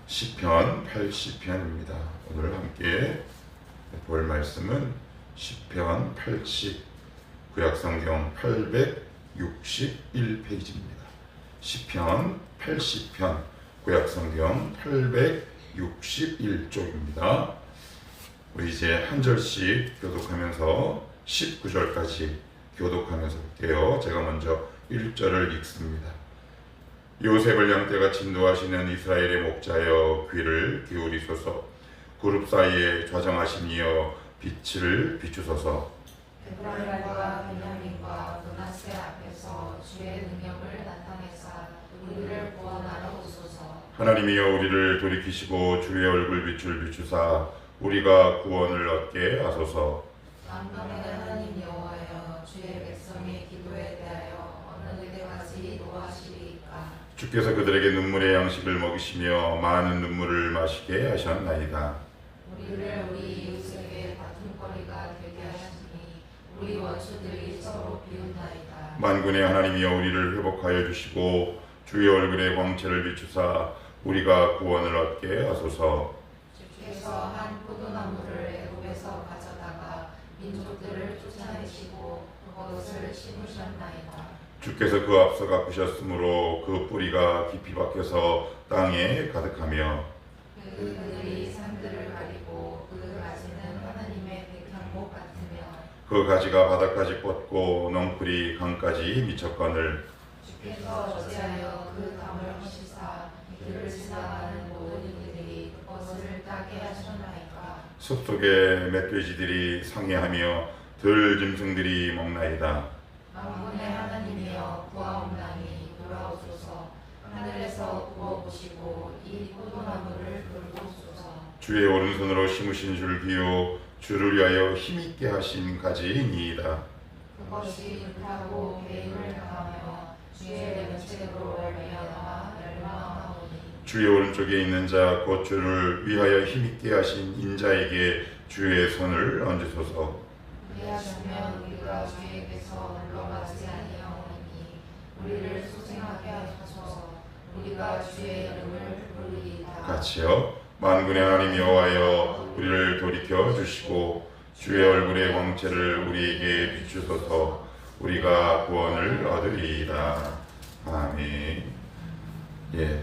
시편 80편입니다. 오늘 함께 볼 말씀은 시편 80 구약성경 861페이지입니다. 시편 80편 구약성경 861쪽입니다. 우리 이제 한 절씩 교독하면서 19절까지 교독하면서 볼게요. 제가 먼저 1절을 읽습니다. 요셉을 양떼같이 인도하시는 이스라엘의 목자여 귀를 기울이소서. 그룹 사이에 좌정하신 이여 빛을 비추소서. 에브라임과 베냐민과 므낫세 앞에서 주의 능력을 나타내사 우리를 구원하러 오소서. 하나님이여 우리를 돌이키시고 주의 얼굴 빛을 비추사 우리가 구원을 얻게 하소서. 만군의 하나님 여호와여 주의 백성의 기도에 대하여 어느 때까지 노하시리이까. 주께서 그들에게 눈물의 양식을 먹이시며 많은 눈물을 마시게 하셨나이다. 우리를 우리 이웃에게 다툼거리가 되게 하시니 우리 원수들이 서로 비웃나이다. 만군의 하나님이여 우리를 회복하여 주시고 주의 얼굴의 광채를 비추사 우리가 구원을 얻게 하소서. 주께서 한 포도나무를 애굽에서 가져다가 민족들을 쫓아내시고 그것을 심으셨나이다. 주께서 그 앞서 갚으셨으므로 그 뿌리가 깊이 박혀서 땅에 가득하며 그들이 산들을 가리고 그 가지는 하나님의 백향목 같으며 그 가지가 바닥까지 뻗고 넝쿨이 강까지 미쳤거늘 주께서 어찌하여 그 담을 허시사 길을 지나가는 모든 이들이 그것을 따게 하셨나이까. 숲속에 멧돼지들이 상해하며 들짐승들이 먹나이다. 만군의 하나님이여 구하옵나니 돌아오소서. 하늘에서 구워보시고 이 포도나무를 돌보소서. 주의 오른손으로 심으신 줄기요 주를 위하여 힘있게 하신 가지이니이다. 그것이 불타고 배임을 당하며 주의 면책으로 말미암아 멸망하오니. 주의 오른쪽에 있는 자 곧 주를 위하여 힘있게 하신 인자에게 주의 손을 얹으소서. 그리하시면 우리가 주에게서 물러가지 아니하오니 우리를 소생하게 하소서. 우리가 주의 이름을 부르리이다. 같이요. 만군의 하나님 여호와여 우리를 돌이켜 주시고 주의 얼굴의 광채를 우리에게 비추소서. 우리가 구원을 얻으리이다. 아멘.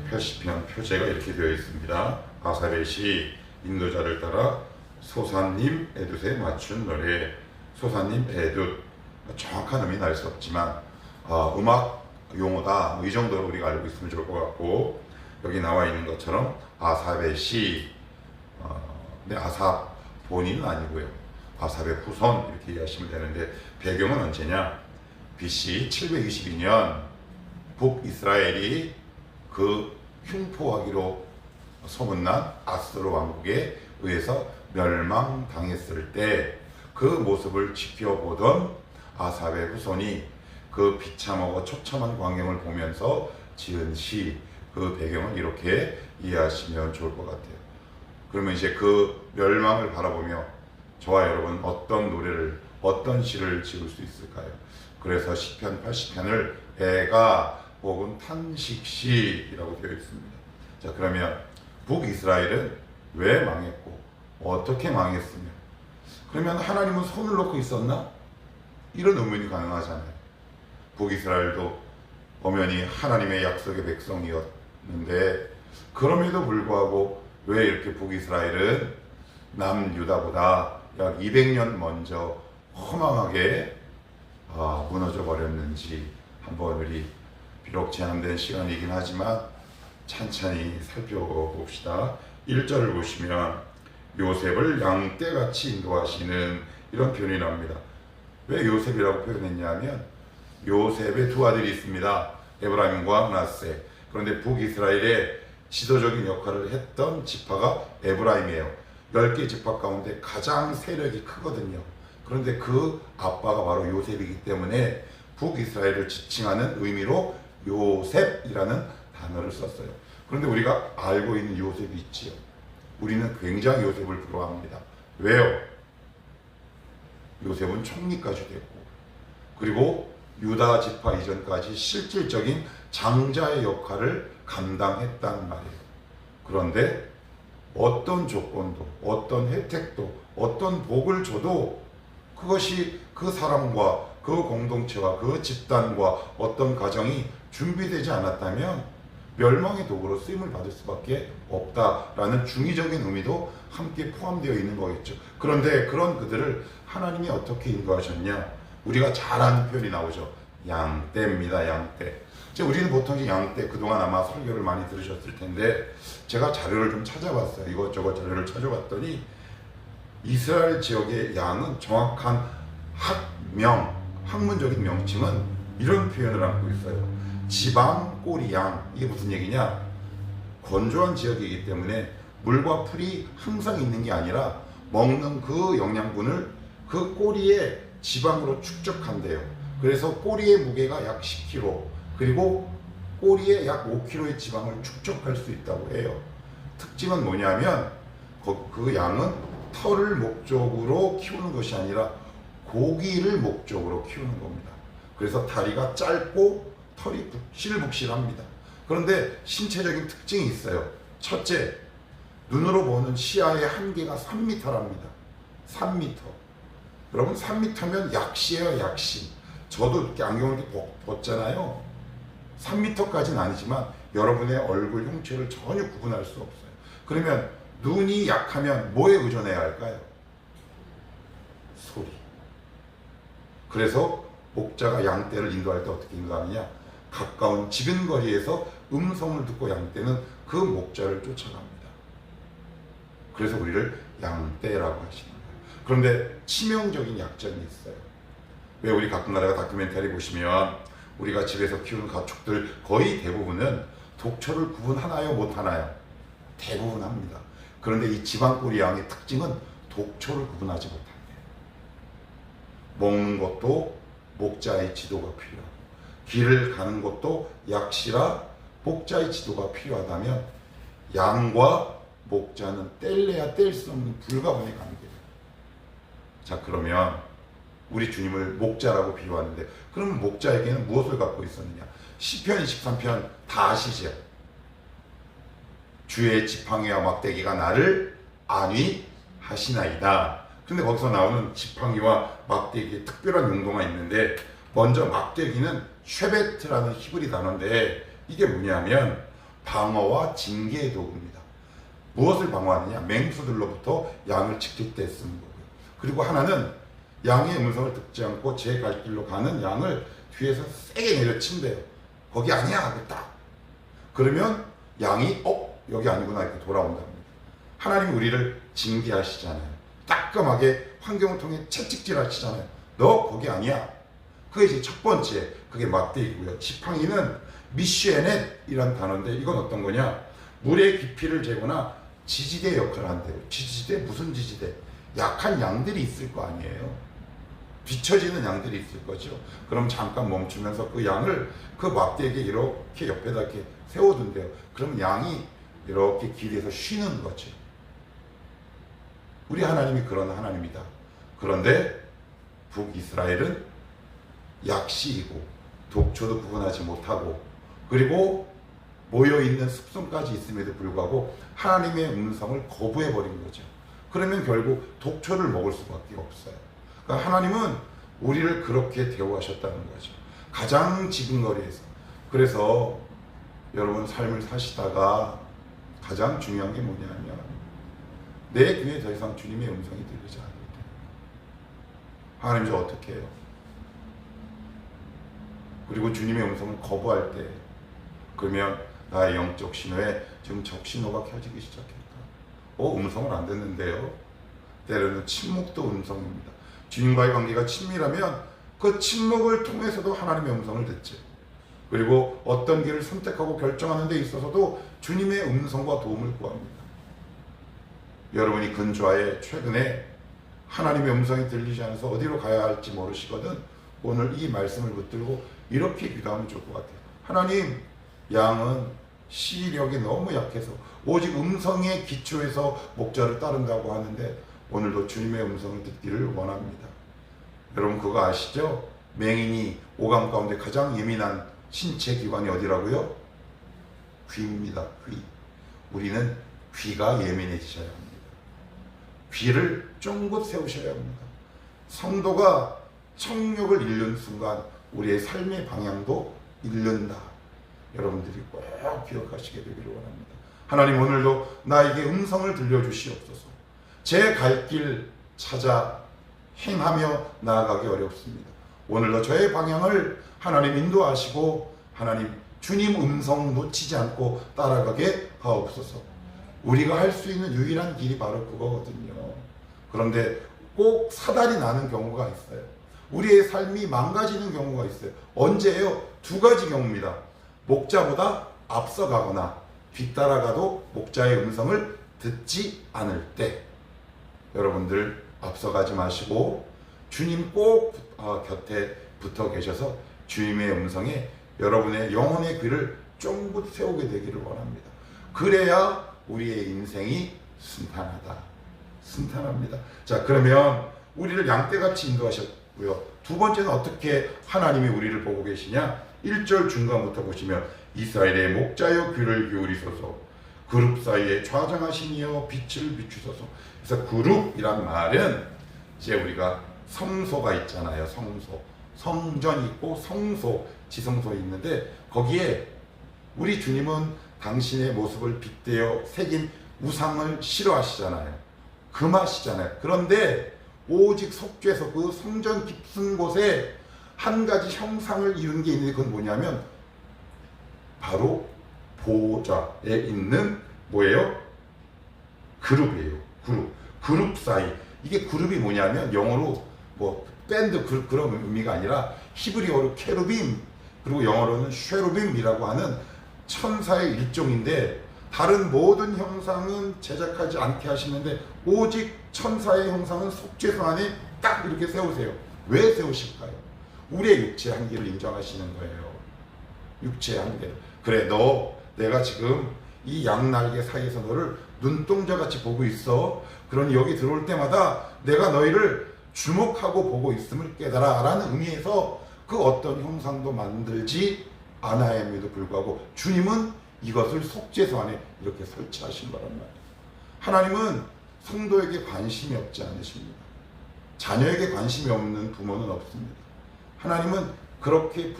80편 표제가 이렇게 되어 있습니다. 아사렛이 인도자를 따라 소사님 에둣에 맞춘 노래. 소사님 에둣, 정확한 의미는 알 수 없지만 음악 용어다, 이 정도로 우리가 알고 있으면 좋을 것 같고, 여기 나와 있는 것처럼 아삽의 아삽 본인은 아니고요, 아삽의 후손 이렇게 이해하시면 되는데, 배경은 언제냐? BC 722년 북이스라엘이 그 흉포하기로 소문난 아스로 왕국에 의해서 멸망당했을 때 그 모습을 지켜보던 아삽의 후손이 그 비참하고 처참한 광경을 보면서 지은 시, 그 배경을 이렇게 이해하시면 좋을 것 같아요. 그러면 이제 그 멸망을 바라보며 저와 여러분 어떤 노래를, 어떤 시를 지을 수 있을까요? 그래서 시편 80편을 애가 혹은 탄식시라고 되어 있습니다. 자, 그러면 북이스라엘은 왜 망했고 어떻게 망했으며, 그러면 하나님은 손을 놓고 있었나? 이런 의문이 가능하잖아요. 북이스라엘도 엄연히 하나님의 약속의 백성이었는데, 그럼에도 불구하고 왜 이렇게 북이스라엘은 남유다보다 약 200년 먼저 허망하게 무너져 버렸는지 한번 우리, 비록 제한된 시간이긴 하지만 찬찬히 살펴봅시다. 1절을 보시면 요셉을 양떼같이 인도하시는 이런 표현이 나옵니다. 왜 요셉이라고 표현했냐면, 요셉의 두 아들이 있습니다. 에브라임과 므낫세. 그런데 북이스라엘의 지도적인 역할을 했던 지파가 에브라임이에요. 10개 지파 가운데 가장 세력이 크거든요. 그런데 그 아빠가 바로 요셉이기 때문에 북이스라엘을 지칭하는 의미로 요셉이라는 단어를 썼어요. 그런데 우리가 알고 있는 요셉이 있지요. 우리는 굉장히 요셉을 부러워합니다. 왜요? 요셉은 총리까지 됐고, 그리고 유다 지파 이전까지 실질적인 장자의 역할을 감당했단 말이에요. 그런데 어떤 조건도, 어떤 혜택도, 어떤 복을 줘도 그것이 그 사람과 그 공동체와 그 집단과 어떤 가정이 준비되지 않았다면 멸망의 도구로 쓰임을 받을 수밖에 없다라는 중의적인 의미도 함께 포함되어 있는 거겠죠. 그런데 그런 그들을 하나님이 어떻게 인도하셨냐? 우리가 잘 아는 표현이 나오죠. 양떼입니다. 양떼. 우리는 보통 양떼, 그동안 아마 설교를 많이 들으셨을 텐데 제가 자료를 좀 찾아봤어요. 이것저것 자료를 찾아봤더니 이스라엘 지역의 양은 정확한 학문적인 명칭은 이런 표현을 갖고 있어요. 지방 꼬리 양. 이게 무슨 얘기냐? 건조한 지역이기 때문에 물과 풀이 항상 있는 게 아니라 먹는 그 영양분을 그 꼬리에 지방으로 축적한대요. 그래서 꼬리의 무게가 약 10kg, 그리고 꼬리에 약 5kg의 지방을 축적할 수 있다고 해요. 특징은 뭐냐면 그 양은 털을 목적으로 키우는 것이 아니라 고기를 목적으로 키우는 겁니다. 그래서 다리가 짧고 털이 북실북실합니다. 그런데 신체적인 특징이 있어요. 첫째, 눈으로 보는 시야의 한계가 3m랍니다. 3m. 여러분 3m면 약시예요, 약시. 저도 이렇게 안경을 이렇게 벗잖아요. 3m까지는 아니지만 여러분의 얼굴 형체를 전혀 구분할 수 없어요. 그러면 눈이 약하면 뭐에 의존해야 할까요? 소리. 그래서 목자가 양떼를 인도할 때 어떻게 인도하느냐? 가까운 지근거리에서 음성을 듣고 양떼는 그 목자를 쫓아갑니다. 그래서 우리를 양떼라고 하시는 거예요. 그런데 치명적인 약점이 있어요. 왜 우리 가끔가다가 다큐멘터리 보시면 우리가 집에서 키우는 가축들 거의 대부분은 독초를 구분하나요? 못하나요? 대부분 합니다. 그런데 이 지방꼬리 양의 특징은 독초를 구분하지 못한대요. 먹는 것도 목자의 지도가 필요하고 길을 가는 것도 약시라 목자의 지도가 필요하다면 양과 목자는 뗄래야 뗄 수 없는 불가분의 관계예요. 자, 그러면 우리 주님을 목자라고 비유하는데 그러면 목자에게는 무엇을 갖고 있었느냐? 시편 23편 다 아시죠? 주의 지팡이와 막대기가 나를 안위하시나이다. 근데 거기서 나오는 지팡이와 막대기에 특별한 용도가 있는데 먼저 막대기는 쉐베트라는 히브리 단어인데 이게 뭐냐면 방어와 징계의 도구입니다. 무엇을 방어하느냐? 맹수들로부터 양을 지킬 때 쓰는 거고요. 그리고 하나는 양의 음성을 듣지 않고 제 갈 길로 가는 양을 뒤에서 세게 내려친대요. 거기 아니야. 딱. 그러면 양이 여기 아니구나 이렇게 돌아온답니다. 하나님이 우리를 징계하시잖아요. 따끔하게 환경을 통해 채찍질 하시잖아요. 너 거기 아니야. 그게 이제 첫 번째, 그게 막대기고요. 지팡이는 미슈에넷이란 단어인데 이건 어떤 거냐? 물의 깊이를 재거나 지지대 역할을 한대요. 지지대? 무슨 지지대? 약한 양들이 있을 거 아니에요. 뒤처지는 양들이 있을 거죠. 그럼 잠깐 멈추면서 그 양을 그 막대기에 이렇게 옆에다 이렇게 세워둔대요. 그럼 양이 이렇게 길에서 쉬는 거죠. 우리 하나님이 그런 하나님이다. 그런데 북이스라엘은 약시이고 독초도 구분하지 못하고 그리고 모여있는 습성까지 있음에도 불구하고 하나님의 음성을 거부해버린 거죠. 그러면 결국 독초를 먹을 수밖에 없어요. 그러니까 하나님은 우리를 그렇게 대우하셨다는 거죠. 가장 지근거리에서. 그래서 여러분 삶을 사시다가 가장 중요한 게 뭐냐면 내 귀에 더 이상 주님의 음성이 들리지 않을 때 하나님 저 어떻게 해요? 그리고 주님의 음성을 거부할 때 그러면 나의 영적 신호에 지금 적신호가 켜지기 시작했다. 음성을 안 듣는데요. 때로는 침묵도 음성입니다. 주님과의 관계가 친밀하면 그 침묵을 통해서도 하나님의 음성을 듣지. 그리고 어떤 길을 선택하고 결정하는 데 있어서도 주님의 음성과 도움을 구합니다. 여러분이 근좌에 최근에 하나님의 음성이 들리지 않아서 어디로 가야 할지 모르시거든 오늘 이 말씀을 붙들고 이렇게 기도하면 좋을 것 같아요. 하나님, 양은 시력이 너무 약해서 오직 음성의 기초에서 목자를 따른다고 하는데 오늘도 주님의 음성을 듣기를 원합니다. 여러분 그거 아시죠? 맹인이 오감 가운데 가장 예민한 신체 기관이 어디라고요? 귀입니다. 귀. 우리는 귀가 예민해지셔야 합니다. 귀를 쫑긋 세우셔야 합니다. 성도가 청력을 잃는 순간 우리의 삶의 방향도 잃는다. 여러분들이 꼭 기억하시게 되기를 원합니다. 하나님, 오늘도 나에게 음성을 들려주시옵소서. 제 갈 길 찾아 행하며 나아가기 어렵습니다. 오늘도 저의 방향을 하나님 인도하시고 하나님 주님 음성 놓치지 않고 따라가게 하옵소서. 우리가 할 수 있는 유일한 길이 바로 그거거든요. 그런데 꼭 사달이 나는 경우가 있어요. 우리의 삶이 망가지는 경우가 있어요. 언제예요? 두 가지 경우입니다. 목자보다 앞서가거나 뒤따라가도 목자의 음성을 듣지 않을 때. 여러분들 앞서가지 마시고 주님 꼭 곁에 붙어 계셔서 주님의 음성에 여러분의 영혼의 귀를 쫑긋 세우게 되기를 원합니다. 그래야 우리의 인생이 순탄합니다. 자, 그러면 우리를 양떼같이 인도하셨고요. 두 번째는 어떻게 하나님이 우리를 보고 계시냐? 1절 중간부터 보시면 이스라엘의 목자여 귀를 기울이소서, 그룹 사이에 좌정하시니여 빛을 비추소서. 그래서 그룹이란 말은 이제 우리가 성소가 있잖아요. 성전이 있고 성소, 지성소에 있는데 거기에 우리 주님은 당신의 모습을 빗대어 새긴 우상을 싫어하시잖아요. 금하시잖아요. 그런데 오직 속죄소, 그 성전 깊은 곳에 한 가지 형상을 이룬 게 있는데 그건 뭐냐면 바로 보좌에 있는 뭐예요? 그룹이에요. 그룹 사이. 이게 그룹이 뭐냐면 영어로 뭐 밴드 그런 의미가 아니라 히브리어로 케루빔, 그리고 영어로는 쉐루빔이라고 하는 천사의 일종인데 다른 모든 형상은 제작하지 않게 하시는데 오직 천사의 형상은 속죄소 안에 딱 이렇게 세우세요. 왜 세우실까요? 우리의 육체의 한계를 인정하시는 거예요. 육체의 한계. 그래, 내가 지금 이 양날개 사이에서 너를 눈동자같이 보고 있어. 그러니 여기 들어올 때마다 내가 너희를 주목하고 보고 있음을 깨달아 라는 의미에서 그 어떤 형상도 만들지 않아야함에도 불구하고 주님은 이것을 속죄소 안에 이렇게 설치하신 거란 말이에요. 하나님은 성도에게 관심이 없지 않으십니다. 자녀에게 관심이 없는 부모는 없습니다. 하나님은 그렇게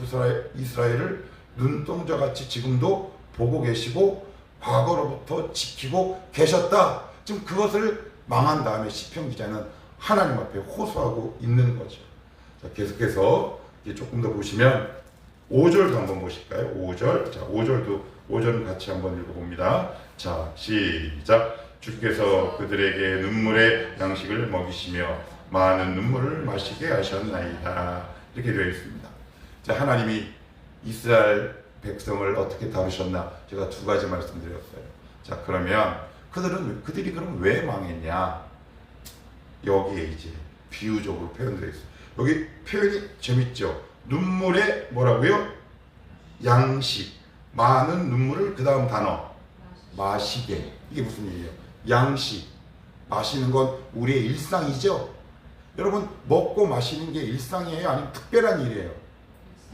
이스라엘을 눈동자같이 지금도 보고 계시고 과거로부터 지키고 계셨다. 지금 그것을 망한 다음에 시편 기자는 하나님 앞에 호소하고 있는 거죠. 자, 계속해서 조금 더 보시면 5절도 한번 보실까요? 5절. 자, 5절은 같이 한번 읽어봅니다. 자, 시작. 주께서 그들에게 눈물의 양식을 먹이시며 많은 눈물을 마시게 하셨나이다. 이렇게 되어 있습니다. 자, 하나님이 이스라엘 백성을 어떻게 다루셨나? 제가 두 가지 말씀드렸어요. 자, 그러면 그들이 그럼 왜 망했냐? 여기에 이제 비유적으로 표현되어 있어요. 여기 표현이 재밌죠? 눈물의 뭐라고요? 양식. 많은 눈물을 그 다음 단어 마시게. 이게 무슨 얘기예요? 양식. 마시는 건 우리의 일상이죠. 여러분, 먹고 마시는 게 일상이에요? 아니면 특별한 일이에요?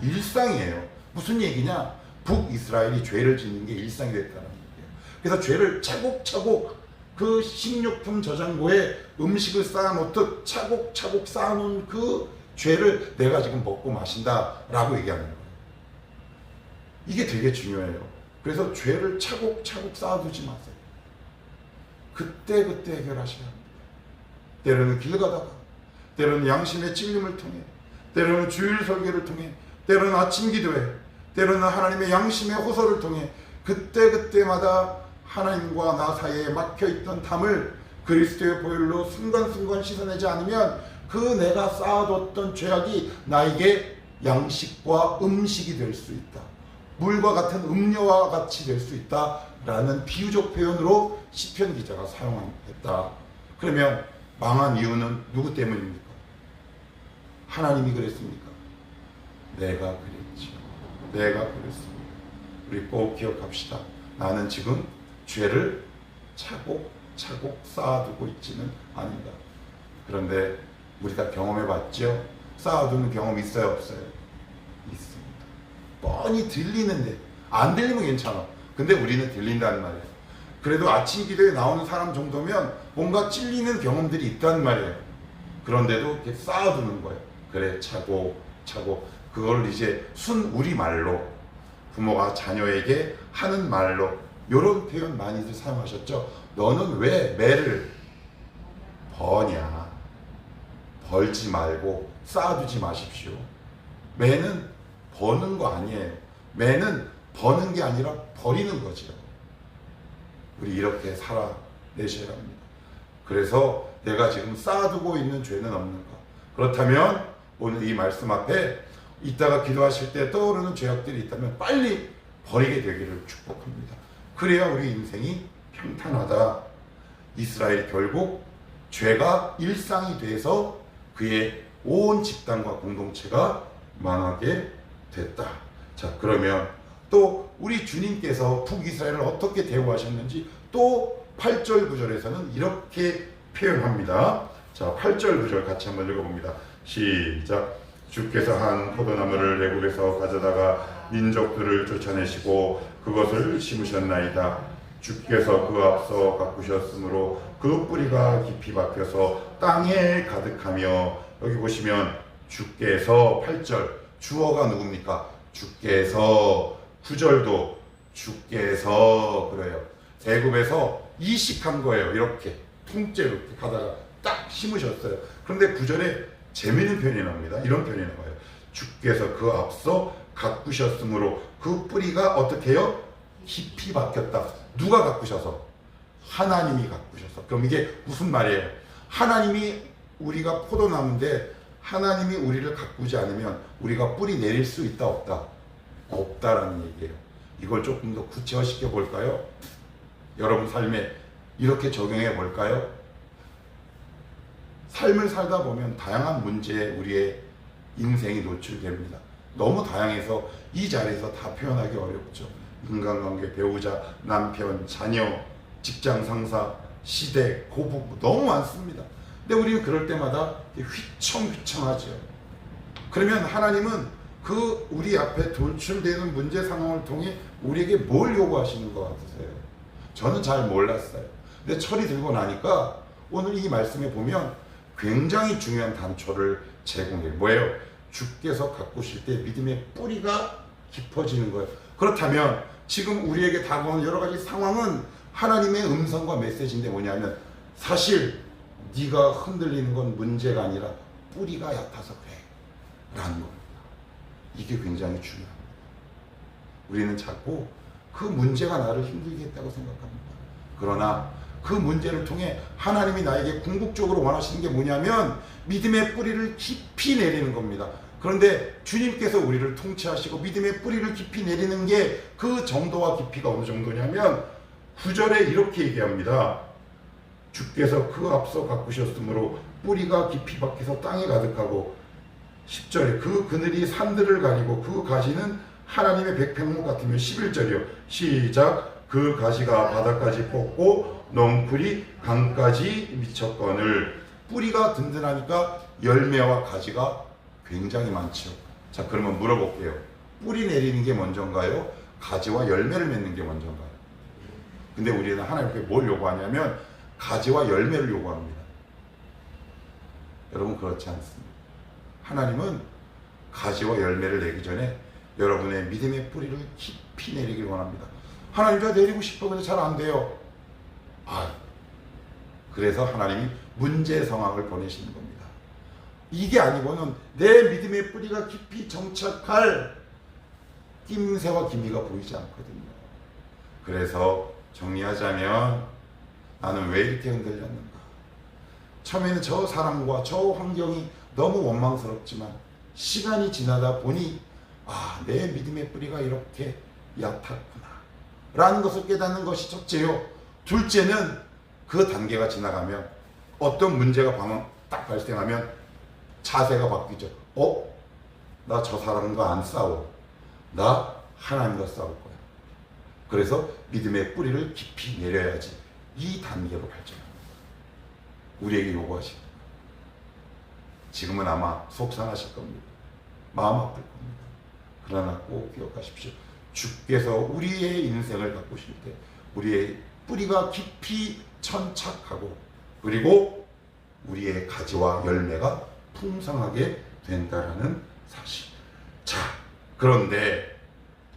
일상이에요. 무슨 얘기냐? 북이스라엘이 죄를 짓는 게 일상이 됐다는 얘기예요. 그래서 죄를 차곡차곡 그 식료품 저장고에 음식을 쌓아놓듯 차곡차곡 쌓아놓은 그 죄를 내가 지금 먹고 마신다라고 얘기하는 거예요. 이게 되게 중요해요. 그래서 죄를 차곡차곡 쌓아두지 마세요. 그때그때 해결하셔야 합니다. 때로는 길 가다가, 때로는 양심의 찔림을 통해, 때로는 주일 설교를 통해, 때로는 아침 기도회, 때로는 하나님의 양심의 호소를 통해 그때그때마다 하나님과 나 사이에 막혀있던 담을 그리스도의 보혈로 순간순간 씻어내지 않으면 그 내가 쌓아뒀던 죄악이 나에게 양식과 음식이 될 수 있다. 물과 같은 음료와 같이 될 수 있다라는 비유적 표현으로 시편 기자가 사용했다. 그러면 망한 이유는 누구 때문입니까? 하나님이 그랬습니까? 내가 그랬지. 내가 그랬습니다. 우리 꼭 기억합시다. 나는 지금 죄를 차곡차곡 쌓아두고 있지는 않는다. 그런데 우리 다 경험해봤죠? 쌓아두는 경험 있어요, 없어요? 있습니다. 뻔히 들리는데 안 들리면 괜찮아. 근데 우리는 들린다는 말이에요. 그래도 아침 기도에 나오는 사람 정도면 뭔가 찔리는 경험들이 있단 말이에요. 그런데도 이렇게 쌓아두는 거예요. 그래, 차고 그걸 이제 순 우리말로 부모가 자녀에게 하는 말로 이런 표현 많이들 사용하셨죠. 너는 왜 매를 버냐? 벌지 말고 쌓아두지 마십시오. 매는 버는 거 아니에요. 매는 버는 게 아니라 버리는 거죠. 우리 이렇게 살아내셔야 합니다. 그래서 내가 지금 쌓아두고 있는 죄는 없는가? 그렇다면 오늘 이 말씀 앞에 이따가 기도하실 때 떠오르는 죄악들이 있다면 빨리 버리게 되기를 축복합니다. 그래야 우리 인생이 평탄하다. 이스라엘이 결국 죄가 일상이 돼서 그의 온 집단과 공동체가 망하게 됐다. 자, 그러면 또 우리 주님께서 북이스라엘을 어떻게 대우하셨는지 또 8절 9절에서는 이렇게 표현합니다. 자, 8절 9절 같이 한번 읽어봅니다. 시작. 주께서 한 포도나무를 애굽에서 가져다가 민족들을 쫓아내시고 그것을 심으셨나이다. 주께서 그 앞서 가꾸셨으므로 그 뿌리가 깊이 박혀서 땅에 가득하며, 여기 보시면 주께서 8절 주어가 누굽니까? 주께서. 9절도 주께서. 그래요. 애굽에서 이식한 거예요. 이렇게 통째로 이렇게 가다가 딱 심으셨어요. 그런데 9절에 재미있는 표현이 나옵니다. 이런 표현이 나와요. 주께서 그 앞서 가꾸셨으므로 그 뿌리가 어떻게 해요? 깊이 박혔다. 누가 가꾸셔서? 하나님이 가꾸셔서. 그럼 이게 무슨 말이에요? 하나님이, 우리가 포도나무인데 하나님이 우리를 가꾸지 않으면 우리가 뿌리 내릴 수 있다 없다? 없다라는 얘기예요. 이걸 조금 더 구체화시켜 볼까요? 여러분 삶에 이렇게 적용해 볼까요? 삶을 살다 보면 다양한 문제에 우리의 인생이 노출됩니다. 너무 다양해서 이 자리에서 다 표현하기 어렵죠. 인간관계, 배우자, 남편, 자녀, 직장 상사, 시댁, 고부 너무 많습니다. 근데 우리는 그럴 때마다 휘청휘청하죠. 그러면 하나님은 그 우리 앞에 돌출되는 문제 상황을 통해 우리에게 뭘 요구하시는 것 같으세요? 저는 잘 몰랐어요. 근데 철이 들고 나니까 오늘 이 말씀에 보면 굉장히 중요한 단초를 제공해요. 뭐예요? 주께서 가꾸실 때 믿음의 뿌리가 깊어지는 거예요. 그렇다면 지금 우리에게 다가오는 여러 가지 상황은 하나님의 음성과 메시지인데 뭐냐면 사실 네가 흔들리는 건 문제가 아니라 뿌리가 얕아서 그래 라는 겁니다. 이게 굉장히 중요합니다. 우리는 자꾸 그 문제가 나를 힘들게 했다고 생각합니다. 그러나 그 문제를 통해 하나님이 나에게 궁극적으로 원하시는 게 뭐냐면 믿음의 뿌리를 깊이 내리는 겁니다. 그런데 주님께서 우리를 통치하시고 믿음의 뿌리를 깊이 내리는 게 그 정도와 깊이가 어느 정도냐면 9절에 이렇게 얘기합니다. 주께서 그 앞서 가꾸셨으므로 뿌리가 깊이 박혀서 땅에 가득하고, 10절에 그 그늘이 산들을 가리고 그 가시는 하나님의 백향목 같으며, 11절이요. 시작. 그 가시가 바닥까지 뻗고 넝쿨이 강까지 미쳤거늘. 뿌리가 든든하니까 열매와 가지가 굉장히 많죠. 자, 그러면 물어볼게요. 뿌리 내리는 게 먼저인가요? 가지와 열매를 맺는 게 먼저인가요? 근데 우리는 하나님께 뭘 요구하냐면 가지와 열매를 요구합니다. 여러분 그렇지 않습니다. 하나님은 가지와 열매를 내기 전에 여러분의 믿음의 뿌리를 깊이 내리길 원합니다. 하나님 제가 내리고 싶어 근데 잘 안 돼요. 그래서 하나님이 문제 상황을 보내시는 겁니다. 이게 아니고는 내 믿음의 뿌리가 깊이 정착할 낌새와 기미가 보이지 않거든요. 그래서 정리하자면 나는 왜 이렇게 흔들렸는가? 처음에는 저 사람과 저 환경이 너무 원망스럽지만 시간이 지나다 보니 내 믿음의 뿌리가 이렇게 얕았구나 라는 것을 깨닫는 것이 첫째요. 둘째는 그 단계가 지나가면 어떤 문제가 딱 발생하면 자세가 바뀌죠. 나 저 사람과 안 싸워. 나 하나님과 싸울 거야. 그래서 믿음의 뿌리를 깊이 내려야지 이 단계로 발전합니다. 우리에게 요구하십니다. 지금은 아마 속상하실 겁니다. 마음 아플 겁니다. 그러나 꼭 기억하십시오. 주께서 우리의 인생을 바꾸실 때 우리의 뿌리가 깊이 천착하고 그리고 우리의 가지와 열매가 풍성하게 된다라는 사실. 자, 그런데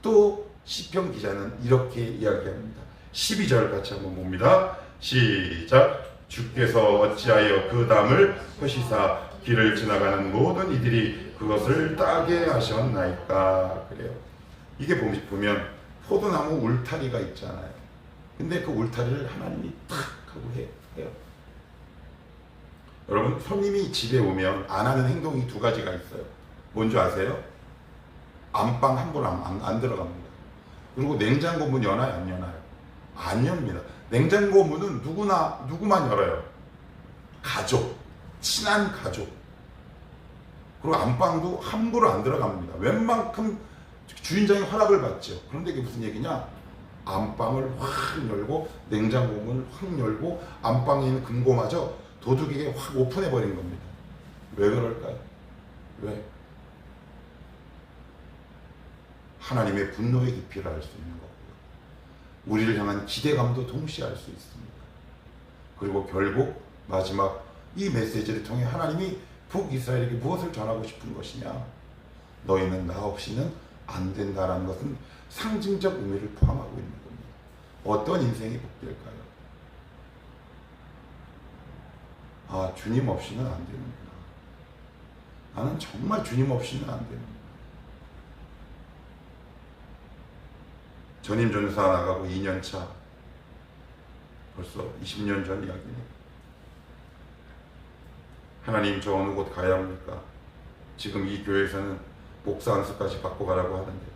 또 시편 기자는 이렇게 이야기합니다. 12절 같이 한번 봅니다. 시작. 주께서 어찌하여 그 담을 허시사 길을 지나가는 모든 이들이 그것을 따게 하셨나이까. 그래요. 이게 보면 포도나무 울타리가 있잖아요. 근데 그 울타리를 하나님이 탁 하고 해요. 여러분, 손님이 집에 오면 안 하는 행동이 두 가지가 있어요. 뭔지 아세요? 안방 함부로 안 들어갑니다. 그리고 냉장고 문 여나요? 안 여나요? 안 엽니다. 냉장고 문은 누구만 열어요? 가족, 친한 가족. 그리고 안방도 함부로 안 들어갑니다. 웬만큼 주인장이 허락을 받죠. 그런데 이게 무슨 얘기냐? 안방을 확 열고 냉장고 문을 확 열고 안방에 있는 금고마저 도둑에게 확 오픈해 버린 겁니다. 왜 그럴까요? 왜? 하나님의 분노의 깊이를 알 수 있는 거고요. 우리를 향한 기대감도 동시에 알 수 있습니다. 그리고 결국 마지막 이 메시지를 통해 하나님이 북이스라엘에게 무엇을 전하고 싶은 것이냐? 너희는 나 없이는 안 된다라는 것은 상징적 의미를 포함하고 있는 겁니다. 어떤 인생이 복될까요? 아, 주님 없이는 안 되는구나. 나는 정말 주님 없이는 안 되는구나. 전임 전사 나가고 2년차, 벌써 20년 전 이야기네요. 하나님, 저 어느 곳 가야 합니까? 지금 이 교회에서는 목사 안수까지 받고 가라고 하는데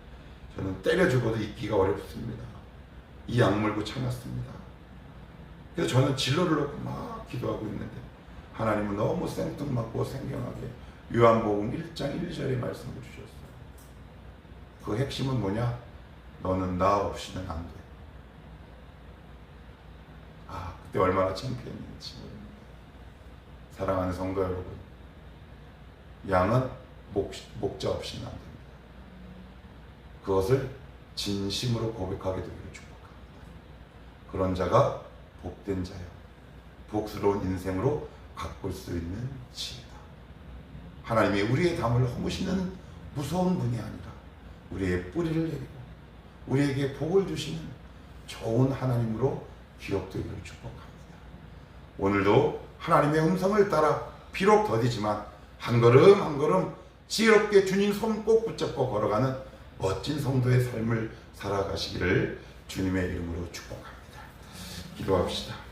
저는 때려 죽어도 있기가 어렵습니다. 이 악물고 참았습니다. 그래서 저는 진로를 놓고 막 기도하고 있는데 하나님은 너무 생뚱맞고 생경하게 요한복음 1장 1절의 말씀을 주셨어요. 그 핵심은 뭐냐? 너는 나 없이는 안 돼. 아, 그때 얼마나 창피했는지 모릅니다. 사랑하는 성도 여러분, 양은 목자 없이는 안 됩니다. 그것을 진심으로 고백하게 되기를 축복합니다. 그런 자가 복된 자요, 복스러운 인생으로 가꿀 수 있는 지혜다. 하나님이 우리의 담을 허무시는 무서운 분이 아니라 우리의 뿌리를 내리고 우리에게 복을 주시는 좋은 하나님으로 기억되기를 축복합니다. 오늘도 하나님의 음성을 따라 비록 더디지만 한 걸음 한 걸음 지혜롭게 주님 손 꼭 붙잡고 걸어가는 멋진 성도의 삶을 살아가시기를 주님의 이름으로 축복합니다. 기도합시다.